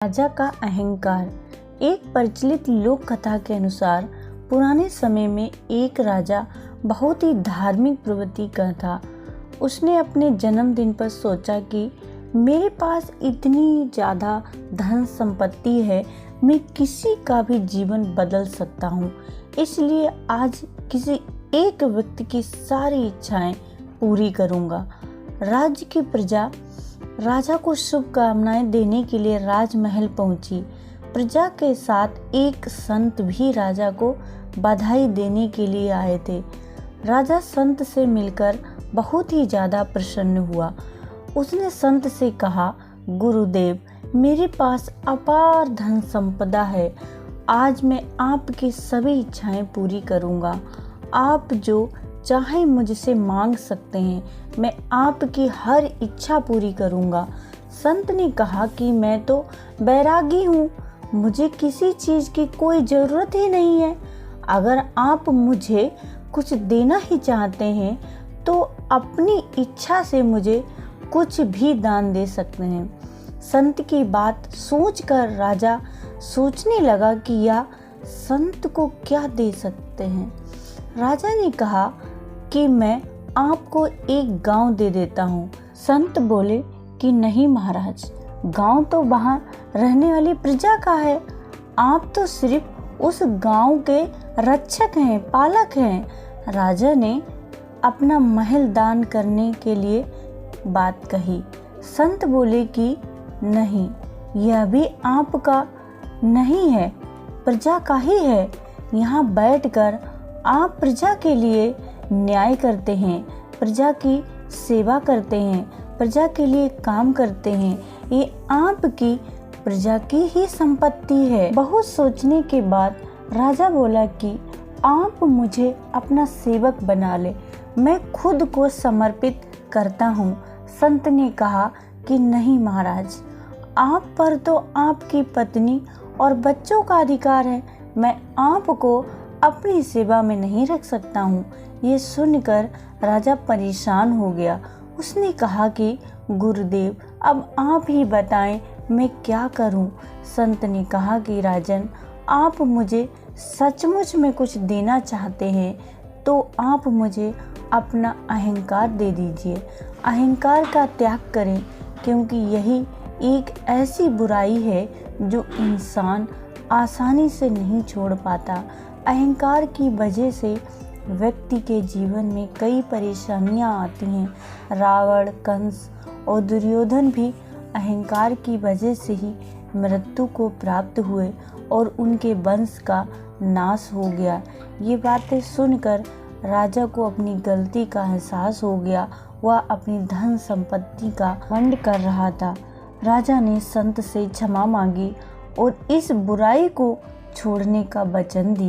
राजा का अहंकार। एक प्रचलित लोक कथा के अनुसार पुराने समय में एक राजा बहुत ही धार्मिक प्रवृत्ति का था। उसने अपने जन्मदिन पर सोचा कि मेरे पास इतनी ज़्यादा धन संपत्ति है, मैं किसी का भी जीवन बदल सकता हूँ। इसलिए आज किसी एक व्यक्ति की सारी इच्छाएं पूरी करूँगा। राज्य की प्रजा राजा को शुभकामनाएं देने के लिए राजमहल पहुंची। प्रजा के साथ एक संत भी राजा को बधाई देने के लिए आए थे। राजा संत से मिलकर बहुत ही ज़्यादा प्रसन्न हुआ। उसने संत से कहा, गुरुदेव, मेरे पास अपार धन संपदा है। आज मैं आपकी सभी इच्छाएं पूरी करूंगा। आप जो चाहे मुझसे मांग सकते हैं, मैं आपकी हर इच्छा पूरी करूंगा। संत ने कहा कि मैं तो बैरागी हूँ, मुझे किसी चीज़ की कोई ज़रूरत ही नहीं है। अगर आप मुझे कुछ देना ही चाहते हैं तो अपनी इच्छा से मुझे कुछ भी दान दे सकते हैं। संत की बात सोचकर राजा सोचने लगा कि यह संत को क्या दे सकते हैं। राजा ने कहा कि मैं आपको एक गांव दे देता हूँ। संत बोले कि नहीं महाराज, गांव तो वहाँ रहने वाली प्रजा का है। आप तो सिर्फ उस गांव के रक्षक हैं, पालक हैं। राजा ने अपना महल दान करने के लिए बात कही। संत बोले कि नहीं, यह भी आपका नहीं है, प्रजा का ही है। यहाँ बैठकर आप प्रजा के लिए न्याय करते हैं, प्रजा की सेवा करते हैं, प्रजा के लिए काम करते हैं। ये आपकी प्रजा की ही संपत्ति है। बहुत सोचने के बाद राजा बोला कि आप मुझे अपना सेवक बना ले, मैं खुद को समर्पित करता हूँ। संत ने कहा कि नहीं महाराज, आप पर तो आपकी पत्नी और बच्चों का अधिकार है, मैं आपको अपनी सेवा में नहीं रख सकता हूँ। ये सुनकर राजा परेशान हो गया। उसने कहा कि गुरुदेव, अब आप ही बताएं मैं क्या करूँ। संत ने कहा कि राजन, आप मुझे सचमुच में कुछ देना चाहते हैं तो आप मुझे अपना अहंकार दे दीजिए। अहंकार का त्याग करें, क्योंकि यही एक ऐसी बुराई है जो इंसान आसानी से नहीं छोड़ पाता। अहंकार की वजह से व्यक्ति के जीवन में कई परेशानियां आती हैं। रावण, कंस और दुर्योधन भी अहंकार की वजह से ही मृत्यु को प्राप्त हुए और उनके वंश का नाश हो गया। ये बातें सुनकर राजा को अपनी गलती का एहसास हो गया। वह अपनी धन संपत्ति का घमंड कर रहा था। राजा ने संत से क्षमा मांगी और इस बुराई को छोड़ने का वचन दिया।